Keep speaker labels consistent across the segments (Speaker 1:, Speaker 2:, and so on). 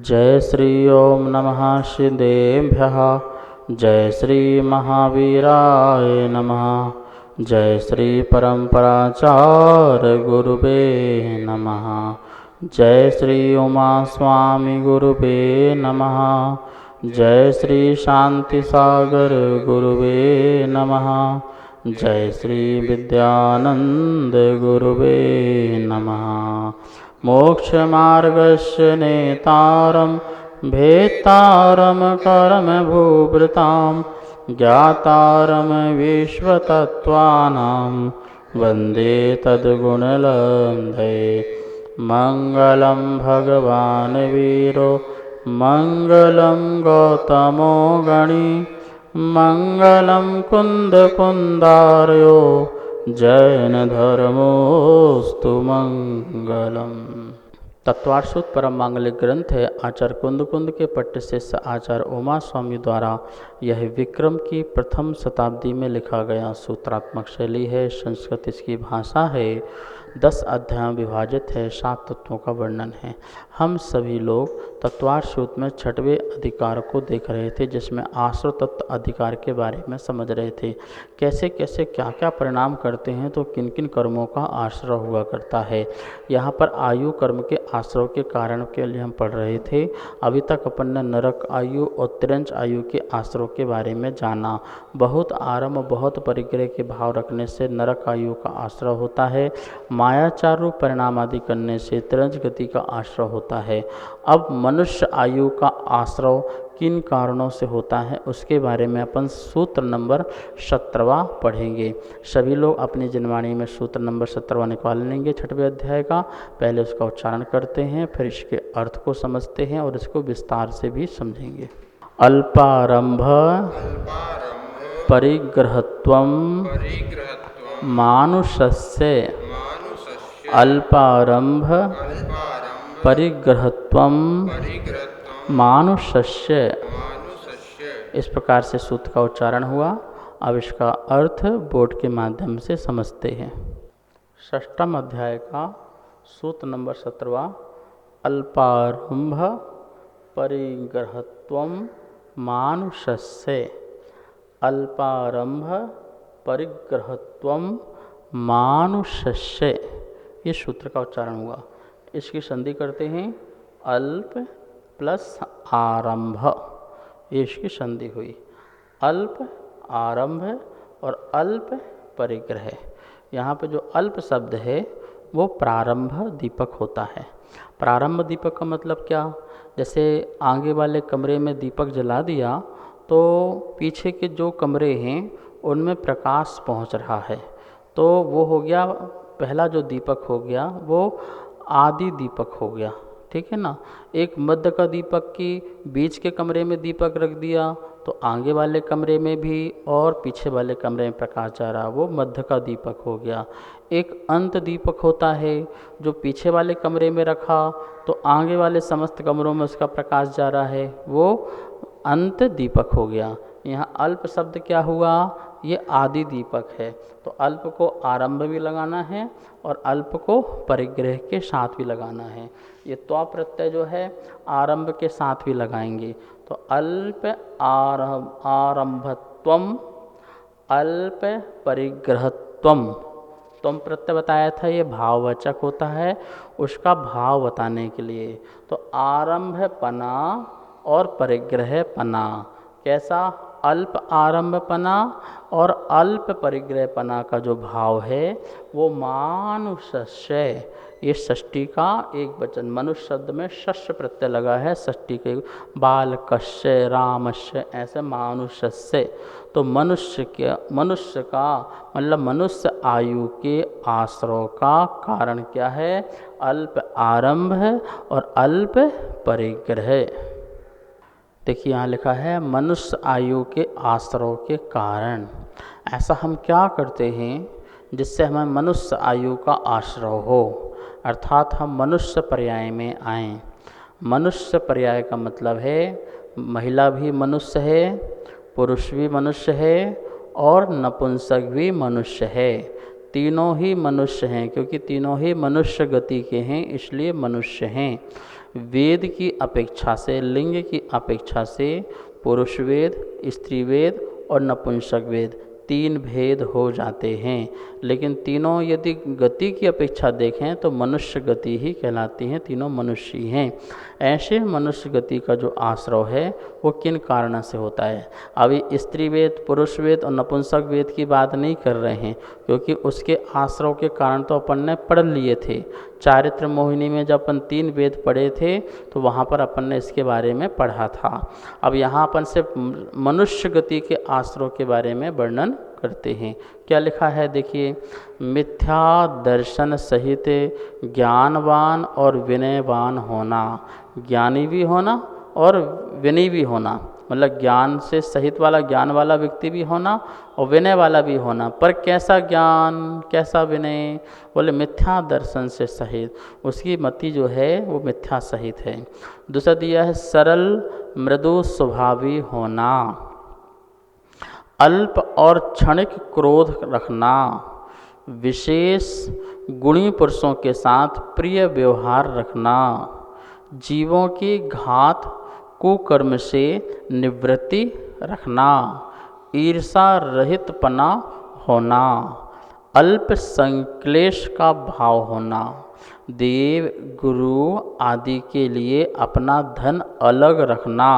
Speaker 1: जय श्री ओम नमः सिद्धेभ्यः। जय श्री महावीराय नमः। जय श्री परम्पराचार्य गुरुवे नमः। जय श्री उमा स्वामी गुरुवे नमः। जय श्री शांति सागर गुरुवे नमः। जय श्री विद्यानंद गुरुवे नमः। मोक्ष मार्गस्य नेतारं भेत्तारं कर्मभूभृतां ज्ञातारं विश्वतत्त्वानां वन्दे तद्गुणलब्धये। मङ्गलं भगवान् वीरो मङ्गलं गौतमो गणी मङ्गलं कुन्दकुन्दार्यो जैन धर्मोस्तु मंगलम। तत्वार्षुत परम मांगलिक ग्रंथ है। आचार्य कुंद के पट्ट शिष्य आचार्य उमा स्वामी द्वारा यह विक्रम की प्रथम शताब्दी में लिखा गया सूत्रात्मक शैली है। संस्कृत इसकी भाषा है। 10 अध्याय विभाजित है। 7 तत्वों का वर्णन है। हम सभी लोग तत्वार्षुत में 6वें अधिकार को देख रहे थे, जिसमें आश्रय तत्व अधिकार के बारे में समझ रहे थे। कैसे कैसे क्या क्या परिणाम करते हैं, तो किन किन कर्मों का आश्रय हुआ करता है। यहाँ पर आयु कर्म के आश्रय के कारण के लिए हम पढ़ रहे थे। अभी तक अपन ने नरक आयु और तिरंज आयु के आश्रय के बारे में जाना। बहुत आरंभ बहुत परिग्रह के भाव रखने से नरक आयु का आश्रय होता है। मायाचार रूप परिणाम आदि करने से तिरंज गति का आश्रय होता है। अब मनुष्य आयु का आश्रय किन कारणों से होता है, उसके बारे में अपन सूत्र नंबर 17वां पढ़ेंगे। सभी लोग अपनी जनवाणी में सूत्र नंबर 17वां निकाल लेंगे 6वें अध्याय का। पहले उसका उच्चारण करते हैं, फिर इसके अर्थ को समझते हैं और इसको विस्तार से भी समझेंगे। अल्पारंभ परिग्रहत्वं मानुषस्य अल्पारंभ परिग्रहत्वं मानुषस्य। इस प्रकार से सूत्र का उच्चारण हुआ। अब इसका अर्थ बोर्ड के माध्यम से समझते हैं। 6वें अध्याय का सूत्र नंबर 17वां। अल्पारंभ परिग्रहत्वं मानुषस्य। अल्पारंभ परिग्रहत्वं मानुषस्य, ये सूत्र का उच्चारण हुआ। इसकी संधि करते हैं अल्प प्लस आरंभ, ये इसकी संधि हुई। अल्प आरंभ और अल्प परिग्रह। यहाँ पे जो अल्प शब्द है वो प्रारंभ दीपक होता है। प्रारंभ दीपक का मतलब क्या, जैसे आगे वाले कमरे में दीपक जला दिया तो पीछे के जो कमरे हैं उनमें प्रकाश पहुँच रहा है, तो वो हो गया पहला जो दीपक हो गया वो आदि दीपक हो गया। ठीक है ना। एक मध्य का दीपक की बीच के कमरे में दीपक रख दिया तो आगे वाले कमरे में भी और पीछे वाले कमरे में प्रकाश जा रहा, वो मध्य का दीपक हो गया। एक अंत दीपक होता है जो पीछे वाले कमरे में रखा तो आगे वाले समस्त कमरों में उसका प्रकाश जा रहा है, वो अंत दीपक हो गया। यहाँ अल्प शब्द क्या हुआ, ये आदि दीपक है। तो अल्प को आरंभ भी लगाना है और अल्प को परिग्रह के साथ भी लगाना है। ये त्वा प्रत्यय जो है आरंभ के साथ भी लगाएंगे। तो अल्प आरंभत्वम अल्प परिग्रहत्वम। त्वम प्रत्यय बताया था, ये भाववाचक होता है, उसका भाव बताने के लिए। तो आरंभ पना और परिग्रह पना। कैसा, अल्प आरंभ पना और अल्प परिग्रह पना का जो भाव है वो मानुषस्य। ये षष्ठी का एक वचन, मनुष्य शब्द में शस्य प्रत्यय लगा है षष्ठी के। बालकस्य रामस्य, ऐसे मानुषस्य। तो मनुष्य का मतलब मनुष्य आयु के आश्रय का कारण क्या है, अल्प आरंभ और अल्प परिग्रह। देखिए यहाँ लिखा है मनुष्य आयु के आश्रय के कारण। ऐसा हम क्या करते हैं जिससे हमें मनुष्य आयु का आश्रय हो, अर्थात हम मनुष्य पर्याय में आएँ। मनुष्य पर्याय का मतलब है महिला भी मनुष्य है, पुरुष भी मनुष्य है और नपुंसक भी मनुष्य है। तीनों ही मनुष्य हैं, क्योंकि तीनों ही मनुष्य गति के हैं, इसलिए मनुष्य हैं। वेद की अपेक्षा से, लिंग की अपेक्षा से पुरुष वेद, स्त्री वेद और नपुंसक वेद 3 भेद हो जाते हैं। लेकिन तीनों यदि गति की अपेक्षा देखें तो मनुष्य गति ही कहलाती हैं, तीनों मनुष्य ही हैं। ऐसे मनुष्य गति का जो आश्रव है वो किन कारणों से होता है। अभी स्त्री वेद, पुरुष वेद और नपुंसक वेद की बात नहीं कर रहे हैं, क्योंकि उसके आश्रव के कारण तो अपन ने पढ़ लिए थे। चारित्र मोहिनी में जब अपन 3 वेद पढ़े थे तो वहाँ पर अपन ने इसके बारे में पढ़ा था। अब यहाँ अपन सिर्फ मनुष्य गति के आश्रव के बारे में वर्णन करते हैं। क्या लिखा है देखिए, मिथ्या दर्शन सहित ज्ञानवान और विनयवान होना। ज्ञानी भी होना और विनयी भी होना, मतलब ज्ञान से सहित वाला, ज्ञान वाला व्यक्ति भी होना और विनय वाला भी होना। पर कैसा ज्ञान, कैसा विनय? बोले मिथ्या दर्शन से सहित, उसकी मति जो है वो मिथ्या सहित है। दूसरा दिया है सरल मृदु स्वभावी होना, अल्प और क्षणिक क्रोध रखना, विशेष गुणी पुरुषों के साथ प्रिय व्यवहार रखना, जीवों की घात कुकर्म से निवृत्ति रखना, ईर्षा रहितपना होना, अल्प संक्लेश का भाव होना, देव गुरु आदि के लिए अपना धन अलग रखना,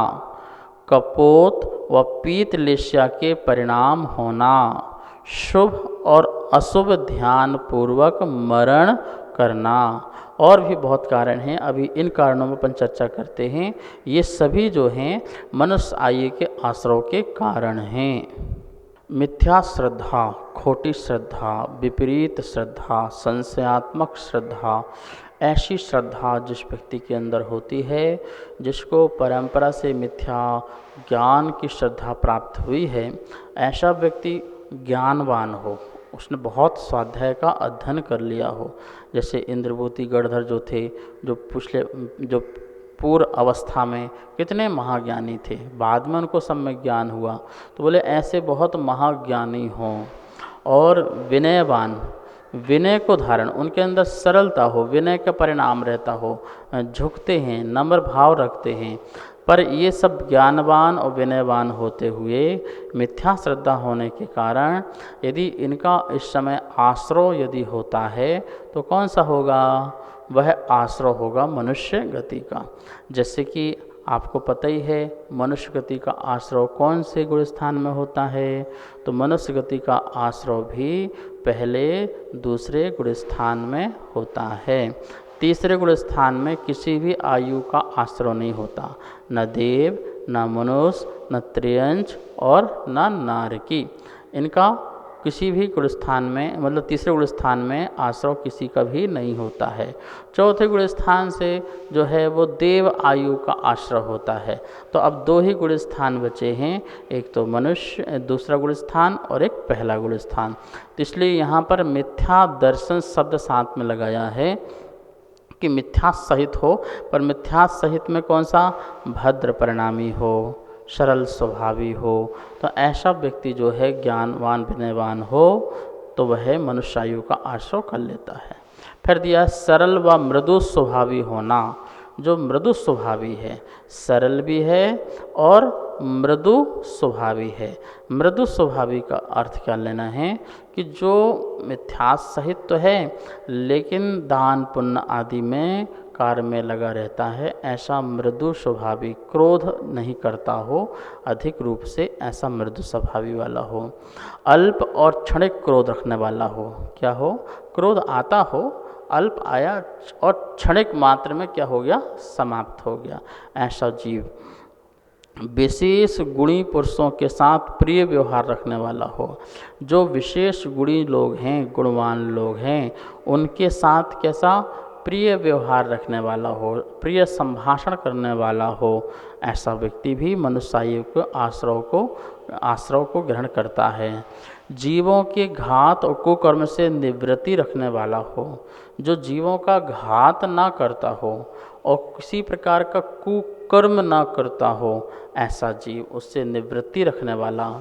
Speaker 1: कपोत व पीतलेश्या के परिणाम होना, शुभ और अशुभ ध्यान पूर्वक मरण करना। और भी बहुत कारण हैं, अभी इन कारणों में अपन चर्चा करते हैं। ये सभी जो हैं मनुष्य आयु के आश्रव के कारण हैं। मिथ्या श्रद्धा, खोटी श्रद्धा, विपरीत श्रद्धा, संशयात्मक श्रद्धा, ऐसी श्रद्धा जिस व्यक्ति के अंदर होती है, जिसको परंपरा से मिथ्या ज्ञान की श्रद्धा प्राप्त हुई है, ऐसा व्यक्ति ज्ञानवान हो, उसने बहुत स्वाध्याय का अध्ययन कर लिया हो। जैसे इंद्रभूति गणधर जो थे, जो पूर्व अवस्था में कितने महाज्ञानी थे, बाद में उनको सम्यक ज्ञान हुआ, तो बोले ऐसे बहुत महाज्ञानी हों। और विनयवान, विनय को धारण, उनके अंदर सरलता हो, विनय का परिणाम रहता हो, झुकते हैं, नम्र भाव रखते हैं। पर ये सब ज्ञानवान और विनयवान होते हुए मिथ्या श्रद्धा होने के कारण यदि इनका इस समय आश्रय यदि होता है तो कौन सा होगा? वह आश्रय होगा मनुष्य गति का। जैसे कि आपको पता ही है मनुष्य गति का आश्रय कौन से गुण स्थान में होता है, तो मनुष्य गति का आश्रय भी पहले दूसरे गुण स्थान में होता है। तीसरे गुण स्थान में किसी भी आयु का आश्रय नहीं होता, न देव, न मनुष्य, न त्रियंच और न नारकी। इनका किसी भी गुण स्थान में, मतलब तीसरे गुण स्थान में आश्रय किसी का भी नहीं होता है। चौथे गुण स्थान से जो है वो देव आयु का आश्रय होता है। तो अब 2 ही गुण स्थान बचे हैं, एक तो मनुष्य, दूसरा गुण स्थान और एक पहला गुण स्थान। तो इसलिए यहाँ पर मिथ्या दर्शन शब्द साथ में लगाया है कि मिथ्या सहित हो, पर मिथ्या सहित में कौन सा? भद्र परिणामी हो, सरल स्वभावी हो। तो ऐसा व्यक्ति जो है ज्ञानवान विनयवान हो तो वह मनुष्यायु का आश्रय कर लेता है। फिर दिया सरल व मृदु स्वभावी होना। जो मृदु स्वभावी है, सरल भी है और मृदु स्वभावी है। मृदु स्वभावी का अर्थ क्या लेना है कि जो मिथ्या सहित तो है लेकिन दान पुण्य आदि में कार्य में लगा रहता है, ऐसा मृदु स्वभावी, क्रोध नहीं करता हो अधिक रूप से, ऐसा मृदु स्वभावी वाला हो। अल्प और क्षणिक क्रोध रखने वाला हो। क्या हो? क्रोध आता हो, अल्प आया और क्षणिक मात्र में क्या हो गया? समाप्त हो गया, ऐसा जीव। विशेष गुणी पुरुषों के साथ प्रिय व्यवहार रखने वाला हो। जो विशेष गुणी लोग हैं, गुणवान लोग हैं, उनके साथ कैसा? प्रिय व्यवहार रखने वाला हो, प्रिय संभाषण करने वाला हो। ऐसा व्यक्ति भी मनुष्यायु के आश्रय को ग्रहण करता है। जीवों के घात और कुकर्म से निवृत्ति रखने वाला हो। जो जीवों का घात ना करता हो और किसी प्रकार का कुकर्म ना करता हो, ऐसा जीव, उससे निवृत्ति रखने वाला।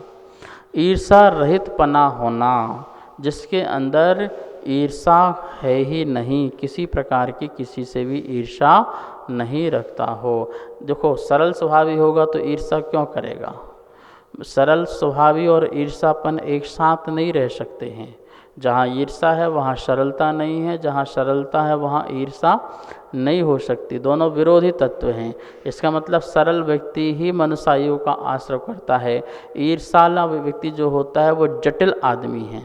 Speaker 1: ईर्षा रहितपना होना। जिसके अंदर ईर्षा है ही नहीं, किसी प्रकार की किसी से भी ईर्षा नहीं रखता हो। देखो सरल स्वभावी होगा तो ईर्षा क्यों करेगा? सरल स्वभावी और ईर्षापन एक साथ नहीं रह सकते हैं। जहाँ ईर्षा है वहाँ सरलता नहीं है, जहाँ सरलता है वहाँ ईर्षा नहीं हो सकती। दोनों विरोधी तत्व हैं। इसका मतलब सरल व्यक्ति ही मनुष्यायु का आश्रय करता है। ईर्षाला व्यक्ति जो होता है वो जटिल आदमी है।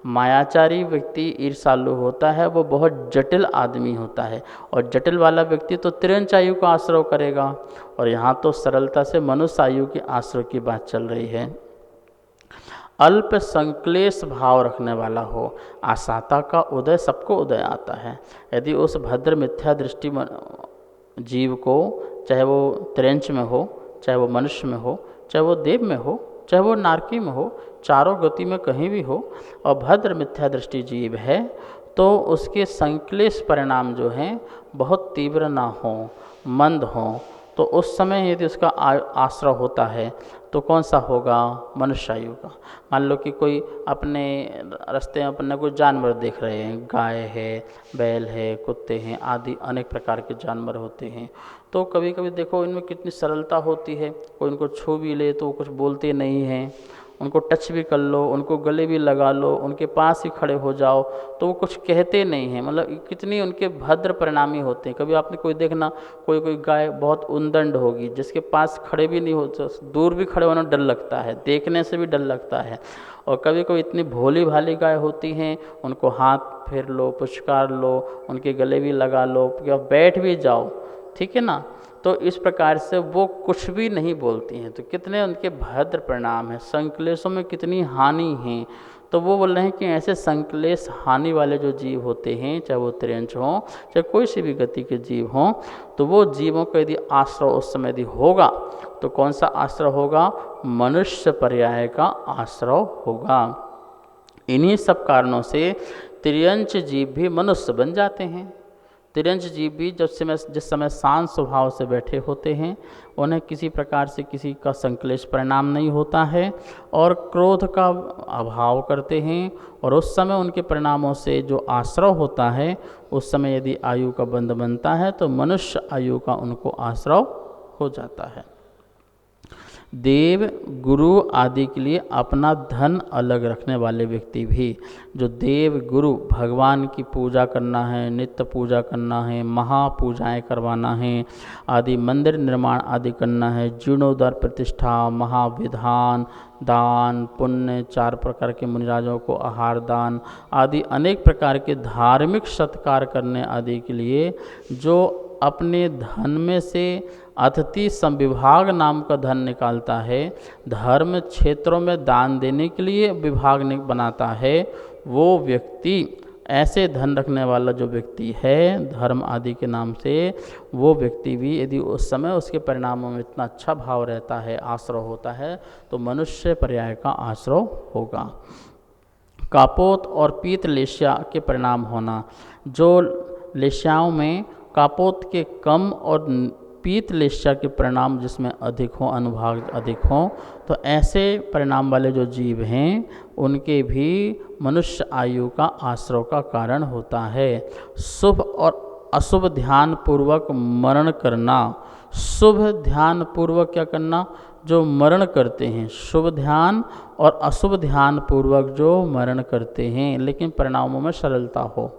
Speaker 1: मायाचारी व्यक्ति ईर्षालु होता है, वो बहुत जटिल आदमी होता है। और जटिल वाला व्यक्ति तो तिरंच आयु का आश्रय करेगा। और यहाँ तो सरलता से मनुष्य आयु के आश्रय की बात चल रही है। अल्प संक्लेश भाव रखने वाला हो, आशाता का उदय सबको उदय आता है। यदि उस भद्र मिथ्या दृष्टि जीव को, चाहे वो तिरंच में हो, चाहे वो मनुष्य में हो, चाहे वो देव में हो, चाहे वो नारकी में हो, चारों गति में कहीं भी हो, और भद्र मिथ्या दृष्टि जीव है, तो उसके संक्लेश परिणाम जो हैं बहुत तीव्र ना हो, मंद हो, तो उस समय यदि उसका आश्रय होता है तो कौन सा होगा? मनुष्यायु का। मान लो कि कोई अपने रास्ते में अपने कोई जानवर देख रहे हैं, गाय है, बैल है, कुत्ते हैं, आदि अनेक प्रकार के जानवर होते हैं। तो कभी कभी देखो इनमें कितनी सरलता होती है। कोई इनको छू भी ले तो कुछ बोलते नहीं हैं, उनको टच भी कर लो, उनको गले भी लगा लो, उनके पास ही खड़े हो जाओ तो वो कुछ कहते नहीं हैं। मतलब कितनी उनके भद्र परिणामी होते हैं। कभी आपने कोई देखना, कोई गाय बहुत उद्दंड होगी, जिसके पास खड़े भी नहीं हो, दूर भी खड़े होना डर लगता है, देखने से भी डर लगता है। और कभी कभी इतनी भोली भाली गाय होती हैं, उनको हाथ फेर लो, पुचकार लो, उनके गले भी लगा लो, या बैठ भी जाओ, ठीक है ना। तो इस प्रकार से वो कुछ भी नहीं बोलती हैं। तो कितने उनके भद्र परिणाम हैं, संक्लेशों में कितनी हानि है। तो वो बोल रहे हैं कि ऐसे संक्लेश हानि वाले जो जीव होते हैं, चाहे वो तिरंच हों, चाहे कोई सी भी गति के जीव हों, तो वो जीवों का यदि आश्रय उस समय यदि होगा तो कौन सा आश्रय होगा? मनुष्य पर्याय का आश्रय होगा। इन्हीं सब कारणों से तिर्यंच जीव भी मनुष्य बन जाते हैं। तिरंच जीव भी जिस समय शांत स्वभाव से बैठे होते हैं, उन्हें किसी प्रकार से किसी का संक्लेश परिणाम नहीं होता है, और क्रोध का अभाव करते हैं। और उस समय उनके परिणामों से जो आश्रय होता है, उस समय यदि आयु का बंध बनता है तो मनुष्य आयु का उनको आश्रय हो जाता है। देव गुरु आदि के लिए अपना धन अलग रखने वाले व्यक्ति भी, जो देव गुरु भगवान की पूजा करना है, नित्य पूजा करना है, महापूजाएँ करवाना है, आदि मंदिर निर्माण आदि करना है, जीर्णोद्धार प्रतिष्ठा, महाविधान, दान पुण्य, 4 प्रकार के मुनिराजों को आहार दान आदि अनेक प्रकार के धार्मिक सत्कार करने आदि के लिए जो अपने धन में से अतिथि संविभाग नाम का धन निकालता है, धर्म क्षेत्रों में दान देने के लिए विभाग बनाता है, वो व्यक्ति, ऐसे धन रखने वाला जो व्यक्ति है धर्म आदि के नाम से, वो व्यक्ति भी यदि उस समय उसके परिणामों में इतना अच्छा भाव रहता है, आश्रय होता है, तो मनुष्य पर्याय का आश्रय होगा। कापोत और पीत लेस्या के परिणाम होना, जो लेस्याओं में कापोत के कम और पीत लेस्या के परिणाम जिसमें अधिक हों, अनुभाग अधिक हों, तो ऐसे परिणाम वाले जो जीव हैं उनके भी मनुष्य आयु का आश्रय का कारण होता है। शुभ और अशुभ ध्यान पूर्वक मरण करना। शुभ ध्यान पूर्वक क्या करना? जो मरण करते हैं, शुभ ध्यान और अशुभ ध्यान पूर्वक जो मरण करते हैं, लेकिन परिणामों में सरलता हो।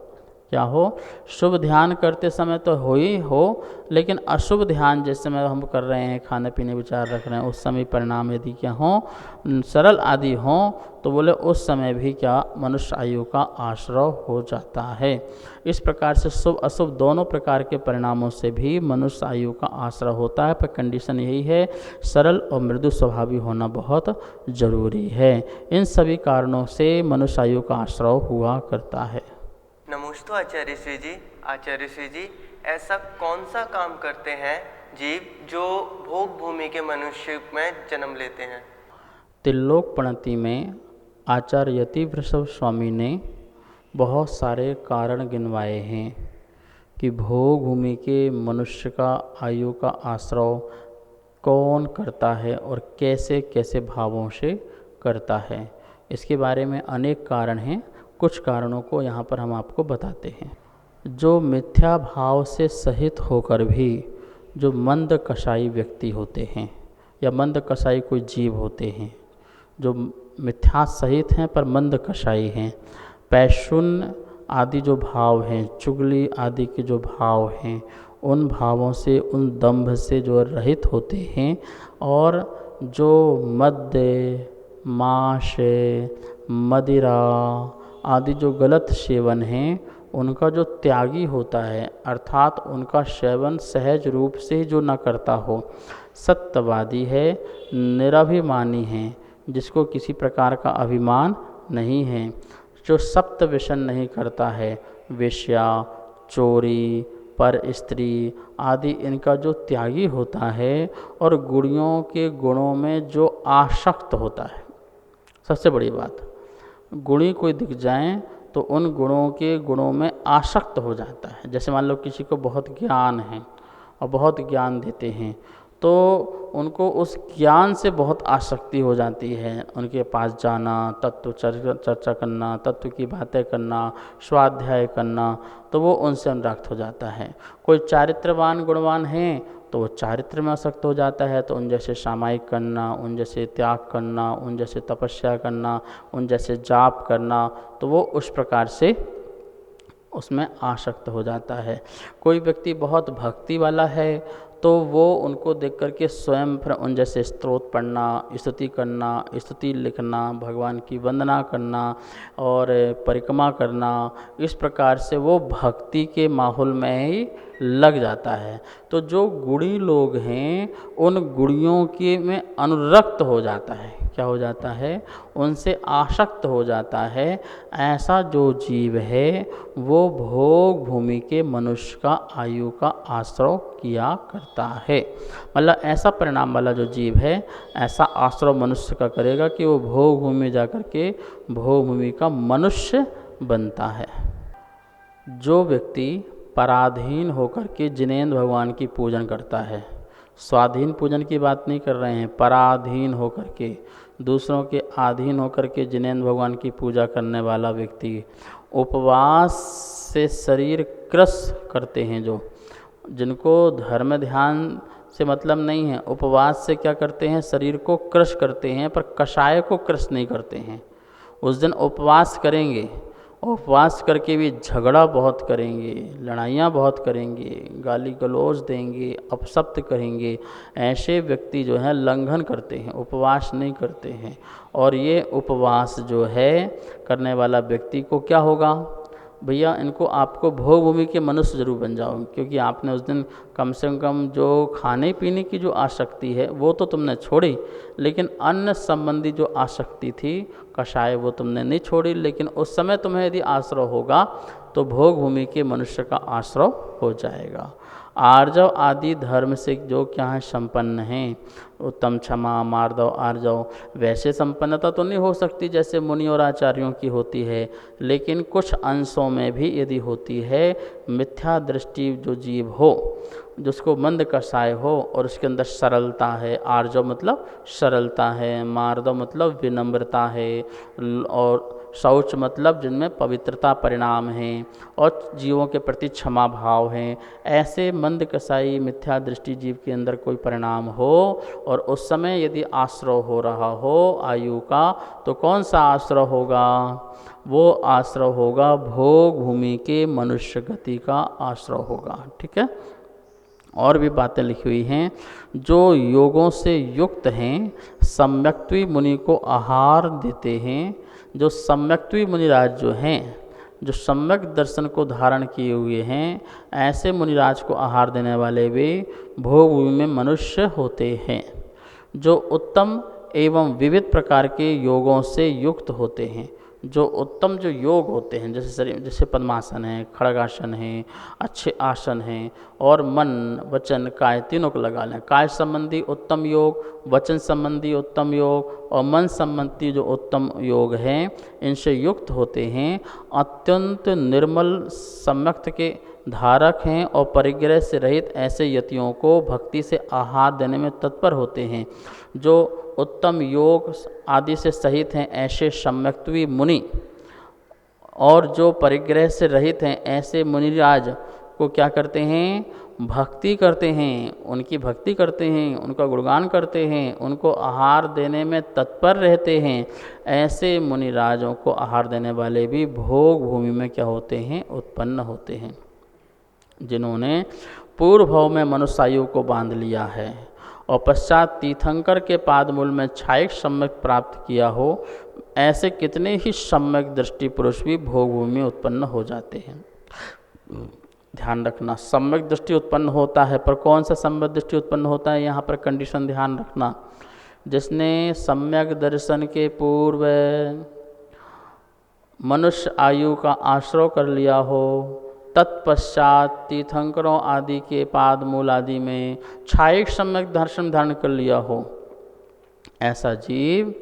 Speaker 1: क्या हो? शुभ ध्यान करते समय तो हो ही हो, लेकिन अशुभ ध्यान जिस समय हम कर रहे हैं, खाने पीने विचार रख रहे हैं, उस समय परिणाम यदि क्या हो, सरल आदि हो, तो बोले उस समय भी क्या मनुष्य आयु का आश्रय हो जाता है। इस प्रकार से शुभ अशुभ दोनों प्रकार के परिणामों से भी मनुष्य आयु का आश्रय होता है, पर कंडीशन यही है, सरल और मृदु स्वभावी होना बहुत जरूरी है। इन सभी कारणों से मनुष्य आयु का आश्रय हुआ करता है।
Speaker 2: नमोस्तु आचार्य श्री जी। आचार्य श्री जी, ऐसा कौन सा काम करते हैं जीव जो भोग भूमि के मनुष्य में जन्म लेते हैं?
Speaker 1: त्रिलोक प्रणति में आचार्य यतिवृषभ स्वामी ने बहुत सारे कारण गिनवाए हैं कि भोग भूमि के मनुष्य का आयु का आश्रय कौन करता है और कैसे कैसे भावों से करता है। इसके बारे में अनेक कारण हैं, कुछ कारणों को यहाँ पर हम आपको बताते हैं। जो मिथ्या भाव से सहित होकर भी जो मंद कसाई व्यक्ति होते हैं या मंद कसाई कोई जीव होते हैं, जो मिथ्या सहित हैं पर मंद कसाई हैं, पैशुन आदि जो भाव हैं, चुगली आदि के जो भाव हैं, उन भावों से, उन दंभ से जो रहित होते हैं, और जो मद्य, मांस, मदिरा आदि जो गलत सेवन हैं उनका जो त्यागी होता है, अर्थात उनका सेवन सहज रूप से जो न करता हो, सत्यवादी है, निराभिमानी है, जिसको किसी प्रकार का अभिमान नहीं है, जो सप्त व्यसन नहीं करता है, वेश्या, चोरी, पर स्त्री आदि इनका जो त्यागी होता है, और गुणियों के गुणों में जो आसक्त होता है। सबसे बड़ी बात, गुणी कोई दिख जाएं तो उन गुणों के गुणों में आसक्त हो जाता है। जैसे मान लो किसी को बहुत ज्ञान है और बहुत ज्ञान देते हैं, तो उनको उस ज्ञान से बहुत आसक्ति हो जाती है, उनके पास जाना, तत्व चर्चा करना, तत्व की बातें करना, स्वाध्याय करना, तो वो उनसे अनुरक्त हो जाता है। कोई चारित्रवान गुणवान है तो वो चारित्र में आसक्त हो जाता है, तो उन जैसे सामायिक करना, उन जैसे त्याग करना, उन जैसे तपस्या करना, उन जैसे जाप करना, तो वो उस प्रकार से उसमें आसक्त हो जाता है। कोई व्यक्ति बहुत भक्ति वाला है तो वो उनको देख करके स्वयं फिर उन जैसे स्तोत्र पढ़ना, स्तुति करना, स्तुति लिखना, भगवान की वंदना करना और परिक्रमा करना, इस प्रकार से वो भक्ति के माहौल में ही लग जाता है। तो जो गुणी लोग हैं उन गुणियों के में अनुरक्त हो जाता है, क्या हो जाता है, उनसे आसक्त हो जाता है। ऐसा जो जीव है वो भोग भूमि के मनुष्य का आयु का आश्रय किया करता है। मतलब ऐसा परिणाम वाला जो जीव है ऐसा आश्रय मनुष्य का करेगा कि वो भोग भूमि जा कर के भोग भूमि का मनुष्य बनता है। जो व्यक्ति पराधीन होकर के जिनेंद्र भगवान की पूजन करता है, स्वाधीन पूजन की बात नहीं कर रहे हैं, पराधीन होकर के, दूसरों के अधीन होकर के जिनेंद्र भगवान की पूजा करने वाला व्यक्ति, उपवास से शरीर क्रश करते हैं, जो जिनको धर्म ध्यान से मतलब नहीं है, उपवास से क्या करते हैं, शरीर को क्रश करते हैं, पर कषाय को क्रश नहीं करते हैं। उस दिन उपवास करेंगे, उपवास करके भी झगड़ा बहुत करेंगे, लड़ाइयाँ बहुत करेंगे, गाली गलौज देंगे, अपशब्द करेंगे। ऐसे व्यक्ति जो हैं लंघन करते हैं, उपवास नहीं करते हैं। और ये उपवास जो है करने वाला व्यक्ति को क्या होगा, भैया इनको आपको भोग भूमि के मनुष्य जरूर बन जाओ, क्योंकि आपने उस दिन कम से कम जो खाने पीने की जो आसक्ति है वो तो तुमने छोड़ी, लेकिन अन्न संबंधी जो आसक्ति थी कषाय वो तुमने नहीं छोड़ी। लेकिन उस समय तुम्हें यदि आश्रय होगा तो भोग भूमि के मनुष्य का आश्रय हो जाएगा। आर्जव आदि धर्म से जो क्या है संपन्न हैं, उत्तम, क्षमा, मार्दव, आर्जव, वैसे संपन्नता तो नहीं हो सकती जैसे मुनि और आचार्यों की होती है, लेकिन कुछ अंशों में भी यदि होती है। मिथ्या दृष्टि जो जीव हो, जिसको मंद कषाय हो और उसके अंदर सरलता है, आर्जव मतलब सरलता है, मार्दव मतलब विनम्रता है, और शौच मतलब जिनमें पवित्रता परिणाम है, और जीवों के प्रति क्षमा भाव है, ऐसे मंद कसाई मिथ्या दृष्टि जीव के अंदर कोई परिणाम हो और उस समय यदि आश्रय हो रहा हो आयु का, तो कौन सा आश्रय होगा, वो आश्रय होगा भोग भूमि के मनुष्य गति का आश्रय होगा। ठीक है। और भी बातें लिखी हुई हैं, जो योगों से युक्त हैं सम्यक्त्वी मुनि को आहार देते हैं। जो सम्यक्त्वी मुनिराज जो हैं, जो सम्यक दर्शन को धारण किए हुए हैं, ऐसे मुनिराज को आहार देने वाले भी भोग भूमि में मनुष्य होते हैं। जो उत्तम एवं विविध प्रकार के योगों से युक्त होते हैं, जो उत्तम जो योग होते हैं, जैसे शरीर, जैसे पद्मासन है, खड़गासन है, अच्छे आसन हैं, और मन वचन काय तीनों को लगा लें। काय संबंधी उत्तम योग, वचन संबंधी उत्तम योग और मन संबंधी जो उत्तम योग हैं, इनसे युक्त होते हैं। अत्यंत निर्मल सम्यक्त के धारक हैं और परिग्रह से रहित ऐसे यतियों को भक्ति से आहार देने में तत्पर होते हैं। जो उत्तम योग आदि से सहित हैं ऐसे सम्यक्त्वी मुनि और जो परिग्रह से रहित हैं ऐसे मुनिराज को क्या करते हैं, भक्ति करते हैं, उनकी भक्ति करते हैं, उनका गुणगान करते हैं, उनको आहार देने में तत्पर रहते हैं। ऐसे मुनिराजों को आहार देने वाले भी भोग भूमि में क्या होते हैं, उत्पन्न होते हैं। जिन्होंने पूर्व भाव में मनुष्यायु को बांध लिया है और पश्चात तीर्थंकर के पादमूल में छायक सम्यक प्राप्त किया हो, ऐसे कितने ही सम्यक दृष्टि पुरुष भी भोग भूमि में उत्पन्न हो जाते हैं। ध्यान रखना, सम्यक दृष्टि उत्पन्न होता है, पर कौन सा सम्यक दृष्टि उत्पन्न होता है, यहाँ पर कंडीशन ध्यान रखना। जिसने सम्यक दर्शन के पूर्व मनुष्य आयु का आश्रय कर लिया हो, तत्पश्चात तीर्थंकरों आदि के पाद मूल आदि में छायक सम्यक दर्शन धारण कर लिया हो, ऐसा जीव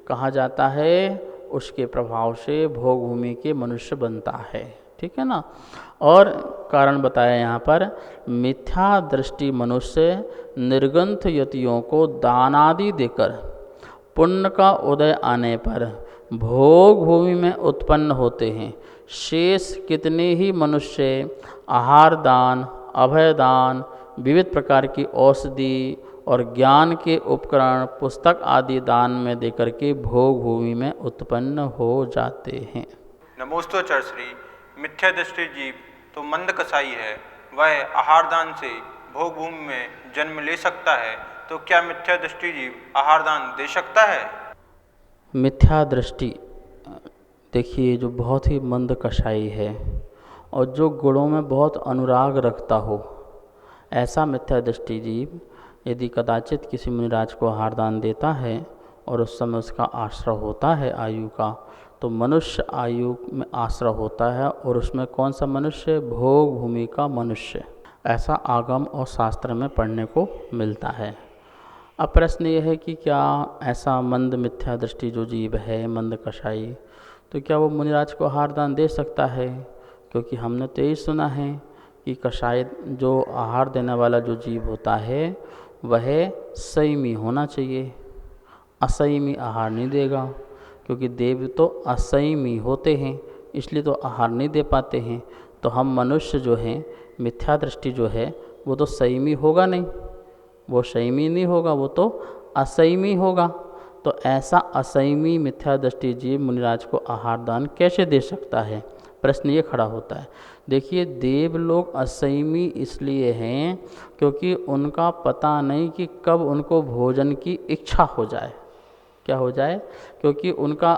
Speaker 1: कहा जाता है उसके प्रभाव से भोग भूमि के मनुष्य बनता है। ठीक है ना। और कारण बताया यहाँ पर, मिथ्या दृष्टि मनुष्य निर्गंथ यतियों को दान आदि देकर पुण्य का उदय आने पर भोग भूमि में उत्पन्न होते हैं। शेष कितने ही मनुष्य आहार दान, अभय दान, विविध प्रकार की औषधि और ज्ञान के उपकरण, पुस्तक आदि दान में देकर के भोग भूमि में उत्पन्न हो जाते हैं।
Speaker 3: नमोस्तुते श्री। मिथ्या दृष्टि जीव तो मंद कसाई है, वह आहार दान से भोग भूमि में जन्म ले सकता है, तो क्या मिथ्या दृष्टि जीव आहार दान दे सकता है?
Speaker 1: मिथ्या दृष्टि देखिए, जो बहुत ही मंद कसाई है और जो गुणों में बहुत अनुराग रखता हो, ऐसा मिथ्या दृष्टि जीव यदि कदाचित किसी मुनिराज को आहार दान देता है और उस समय उसका आश्रय होता है आयु का, तो मनुष्य आयु में आश्रय होता है, और उसमें कौन सा मनुष्य, भोग भूमि का मनुष्य। ऐसा आगम और शास्त्र में पढ़ने को मिलता है। अब प्रश्न ये है कि क्या ऐसा मंद मिथ्या दृष्टि जो जीव है, मंद कसाई, तो क्या वो मुनिराज को आहार दान दे सकता है? क्योंकि हमने तो यही सुना है कि कसाई जो आहार देने वाला जो जीव होता है वह संयमी होना चाहिए, असंयमी आहार नहीं देगा, क्योंकि देव तो असंयमी होते हैं, इसलिए तो आहार नहीं दे पाते हैं। तो हम मनुष्य जो हैं, मिथ्या दृष्टि जो है वो तो संयमी होगा नहीं, वो संयमी नहीं होगा, वो तो असंयमी होगा। तो ऐसा असंयमी मिथ्या दृष्टि जीव मुनिराज को आहार दान कैसे दे सकता है? प्रश्न ये खड़ा होता है। देखिए, देव लोग असंयमी इसलिए हैं क्योंकि उनका पता नहीं कि कब उनको भोजन की इच्छा हो जाए। क्या हो जाए? क्योंकि उनका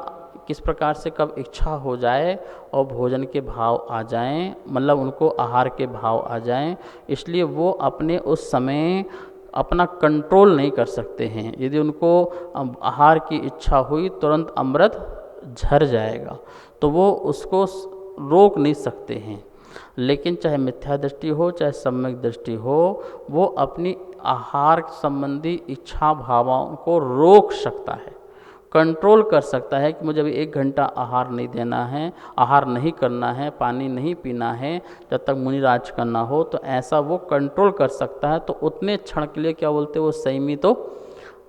Speaker 1: किस प्रकार से कब इच्छा हो जाए और भोजन के भाव आ जाएं, मतलब उनको आहार के भाव आ जाएं, इसलिए वो अपने उस समय अपना कंट्रोल नहीं कर सकते हैं। यदि उनको आहार की इच्छा हुई, तुरंत अमृत झर जाएगा, तो वो उसको रोक नहीं सकते हैं। लेकिन चाहे मिथ्या दृष्टि हो, चाहे सम्यक दृष्टि हो, वो अपनी आहार संबंधी इच्छा भावों को रोक सकता है, कंट्रोल कर सकता है कि मुझे अभी 1 घंटा आहार नहीं देना है, आहार नहीं करना है, पानी नहीं पीना है जब तक मुनिराज का ना हो। तो ऐसा वो कंट्रोल कर सकता है। तो उतने क्षण के लिए क्या बोलते हैं, वो संयमी तो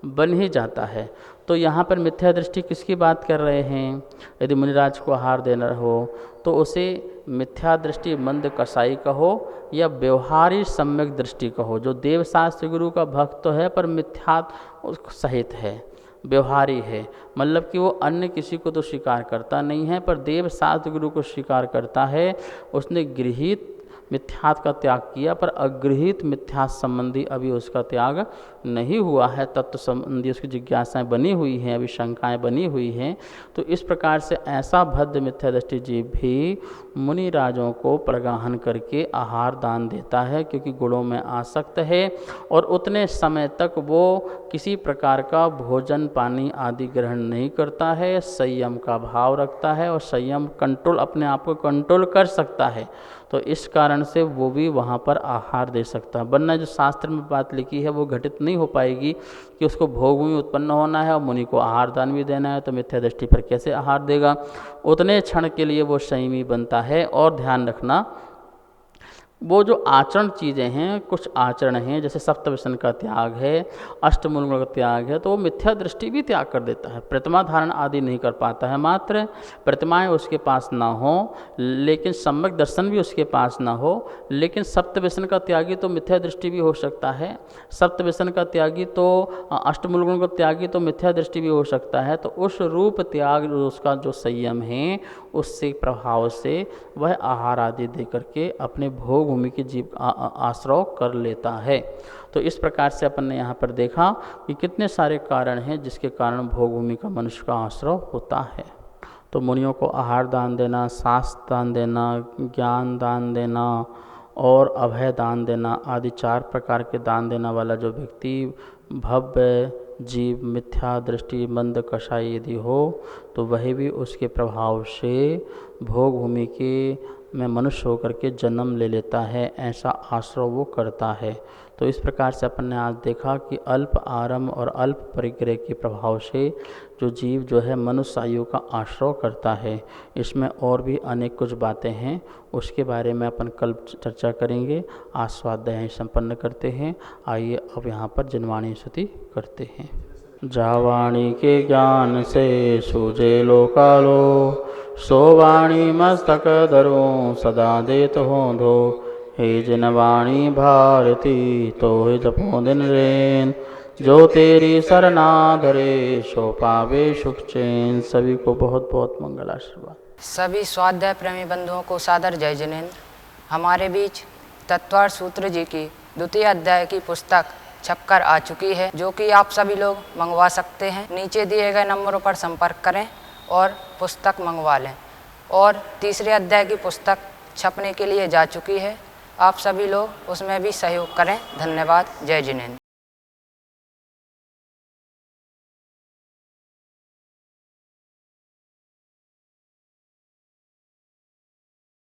Speaker 1: बन ही जाता है। तो यहाँ पर मिथ्या दृष्टि किसकी बात कर रहे हैं? यदि मुनिराज को आहार देना हो तो उसे मिथ्या दृष्टि मंद कसाई कहो या व्यवहारी सम्यक दृष्टि कहो। जो देवशास्त्र गुरु का भक्त तो है पर मिथ्या सहित है, व्यवहारी है, मतलब कि वो अन्य किसी को तो स्वीकार करता नहीं है पर देव शास्त्र गुरु को स्वीकार करता है। उसने गृहीत मिथ्यात का त्याग किया पर अगृहीत मिथ्यात संबंधी अभी उसका त्याग नहीं हुआ है। तत्व संबंधी उसकी जिज्ञासाएं बनी हुई हैं, अभी शंकाएं बनी हुई हैं। तो इस प्रकार से ऐसा भद्र मिथ्या दृष्टि जीव भी मुनि राजों को प्रगाहन करके आहार दान देता है, क्योंकि गुणों में आसक्त है और उतने समय तक वो किसी प्रकार का भोजन पानी आदि ग्रहण नहीं करता है, संयम का भाव रखता है और संयम कंट्रोल अपने आप को कंट्रोल कर सकता है। तो इस कारण से वो भी वहाँ पर आहार दे सकता है। वरना जो शास्त्र में बात लिखी है वो घटित नहीं हो पाएगी कि उसको भोग में उत्पन्न होना है और मुनि को आहार दान भी देना है, तो मिथ्या दृष्टि पर कैसे आहार देगा? उतने क्षण के लिए वो संयमी बनता है। और ध्यान रखना, वो जो आचरण चीज़ें हैं, कुछ आचरण हैं, जैसे सप्तव्यसन का त्याग है, अष्टमूल गुण का त्याग है, तो वो मिथ्या दृष्टि भी त्याग कर देता है। प्रतिमा धारण आदि नहीं कर पाता है, मात्र प्रतिमाएं उसके पास ना हो, लेकिन सम्यक दर्शन भी उसके पास ना हो, लेकिन सप्तव्यसन का त्यागी तो मिथ्या दृष्टि भी हो सकता है, सप्तव्यसन का त्यागी तो अष्टमूल गुण का त्यागी तो मिथ्या दृष्टि भी हो सकता है। तो उस रूप त्याग, उसका जो संयम है, उससे प्रभाव से वह आहार आदि दे करके अपने भोग भूमि की जीव आश्रय कर लेता है। तो इस प्रकार से अपन ने यहाँ पर देखा कि कितने सारे कारण हैं जिसके कारण भोग भूमि का मनुष्य का आश्रय होता है। तो मुनियों को आहार दान देना, शास्त्र दान देना, ज्ञान दान देना और अभय दान देना आदि 4 प्रकार के दान देने वाला जो व्यक्ति भव्य जीव मिथ्या दृष्टि मंद कषाय यदि हो, तो वह भी उसके प्रभाव से भोग भूमि के में मनुष्य होकर के जन्म ले लेता है, ऐसा आश्रय वो करता है। तो इस प्रकार से अपन ने आज देखा कि अल्प आरंभ और अल्प परिग्रह के प्रभाव से जो जीव जो है मनुष्य आयु का आश्रय करता है। इसमें और भी अनेक कुछ बातें हैं, उसके बारे में अपन कल चर्चा करेंगे। आज स्वाध्याय संपन्न करते हैं। आइए अब यहाँ पर जनवाणी स्तुति करते हैं। जावाणी के ज्ञान से सूझे लोकालो, सो वाणी मस्तक धरो सदा देत हो धो। हे जनवाणी भारती तो हे जपो दिन रेन, जो तेरी सरना धरे सो पावे सुख चैन। सभी को बहुत बहुत मंगल आशीर्वाद।
Speaker 4: सभी स्वाध्याय प्रेमी बंधुओं को सादर जय जिनेन्द्र। हमारे बीच तत्वार्थ सूत्र जी की 2य अध्याय की पुस्तक छपकर आ चुकी है, जो कि आप सभी लोग मंगवा सकते हैं। नीचे दिए गए नंबरों पर संपर्क करें और पुस्तक मंगवा लें। और 3रे अध्याय की पुस्तक छपने के लिए जा चुकी है, आप सभी लोग उसमें भी सहयोग करें। धन्यवाद। जय जिनेन्द्र।